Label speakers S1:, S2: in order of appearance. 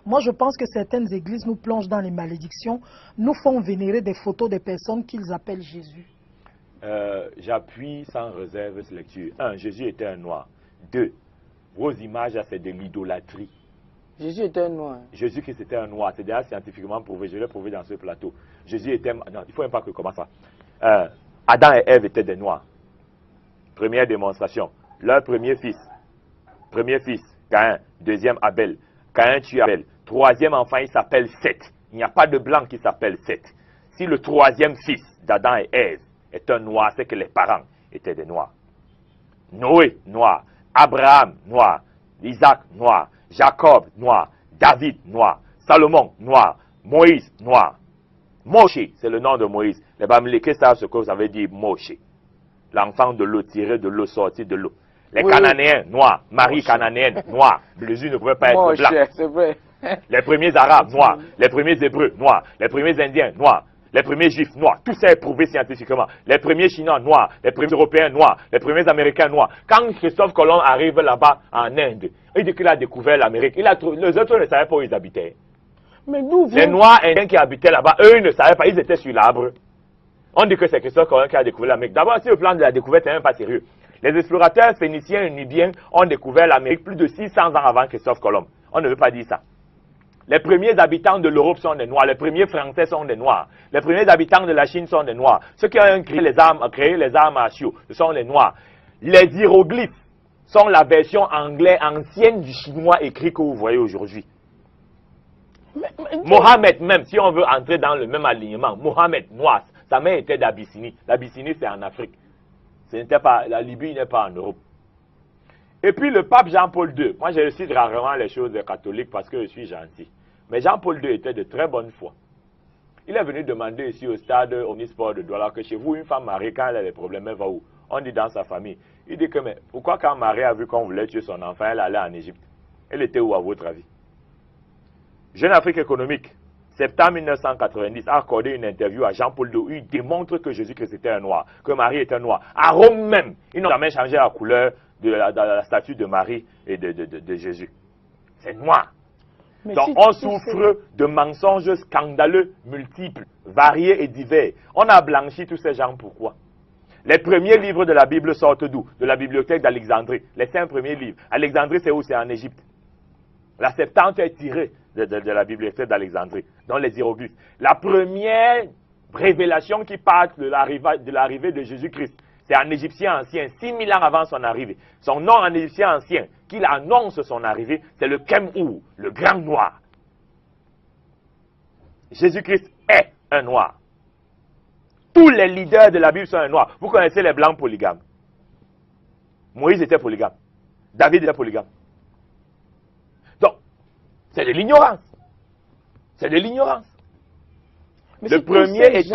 S1: Moi, je pense que certaines églises nous plongent dans les malédictions, nous font vénérer des photos des personnes qu'ils appellent Jésus.
S2: J'appuie sans réserve cette lecture. 1. Jésus était un noir. 2. Vos images, c'est de l'idolâtrie.
S3: Jésus était un noir.
S2: Jésus-Christ était un noir. C'est déjà scientifiquement prouvé. Je l'ai prouvé dans ce plateau. Jésus était... Non, il ne faut même pas que je commence ça. Adam et Ève étaient des noirs. Première démonstration. Leur premier fils, Caïn. Deuxième, Abel. Caïn tue Abel. Troisième enfant, il s'appelle Seth. Il n'y a pas de blanc qui s'appelle Seth. Si le troisième fils d'Adam et Ève est un noir, c'est que les parents étaient des noirs. Noé, noir. Abraham, noir. Isaac, noir. Jacob, noir. David, noir. Salomon, noir. Moïse, noir. Moshe, c'est le nom de Moïse. Les Bamileke savent ce que ça veut dire Moshe. L'enfant de l'eau, tiré de l'eau, sorti de l'eau. Les Cananéens, noirs. Marie cananéenne, noire. Jésus ne pouvait pas être blanc.
S3: C'est vrai.
S2: Les premiers Arabes, noirs. Les premiers Hébreux, noirs. Les premiers Indiens, noirs. Les premiers Juifs, noirs. Tout ça est prouvé scientifiquement. Les premiers Chinois, noirs. Les premiers Européens, noirs. Les premiers Américains, noirs. Quand Christophe Colomb arrive là-bas en Inde, il dit qu'il a découvert l'Amérique. Les autres ne savaient pas où ils habitaient.
S3: Mais d'où
S2: Les Noirs indiens qui habitaient là-bas, eux, ils ne savaient pas. Ils étaient sur l'arbre. On dit que c'est Christophe Colomb qui a découvert l'Amérique. D'abord, si le plan de la découverte n'est même pas sérieux. Les explorateurs phéniciens et nubiens ont découvert l'Amérique plus de 600 ans avant Christophe Colomb. On ne veut pas dire ça. Les premiers habitants de l'Europe sont des Noirs. Les premiers Français sont des Noirs. Les premiers habitants de la Chine sont des Noirs. Ceux qui ont créé les armes à chiots sont les Noirs. Les hiéroglyphes sont la version anglaise ancienne du chinois écrit que vous voyez aujourd'hui. Mohamed même, si on veut entrer dans le même alignement, Mohamed, noir, sa mère était d'Abyssinie. L'Abyssinie, c'est en Afrique. La Libye n'est pas en Europe. Et puis le pape Jean-Paul II, moi je cite rarement les choses catholiques parce que je suis gentil. Mais Jean-Paul II était de très bonne foi. Il est venu demander ici au stade Omnisport de Douala que chez vous, une femme mariée, quand elle a des problèmes, elle va où? On dit dans sa famille. Il dit que, mais pourquoi quand Marie a vu qu'on voulait tuer son enfant, elle allait en Égypte? Elle était où à votre avis? Jeune Afrique économique, septembre 1990, a accordé une interview à Jean-Paul II où il démontre que Jésus-Christ était un noir, que Marie est un noir. À Rome même, ils n'ont jamais changé la couleur de la statue de Marie et de Jésus. C'est noir. Mais donc on souffre de mensonges scandaleux, multiples, variés et divers. On a blanchi tous ces gens, pourquoi? Les premiers livres de la Bible sortent d'où? De la bibliothèque d'Alexandrie. Les 5 premiers livres. Alexandrie, c'est où? C'est en Égypte. La Septante est tirée de la bibliothèque d'Alexandrie, dans les hiéroglyphes. La première révélation qui part de l'arrivée de Jésus-Christ, c'est en égyptien ancien, 6000 ans avant son arrivée. Son nom en égyptien ancien, qu'il annonce son arrivée, c'est le Kem-Ou, le grand noir. Jésus-Christ est un noir. Tous les leaders de la Bible sont un noir. Vous connaissez les blancs polygames. Moïse était polygame. David était polygame. Donc, c'est de l'ignorance. C'est de l'ignorance. Le premier état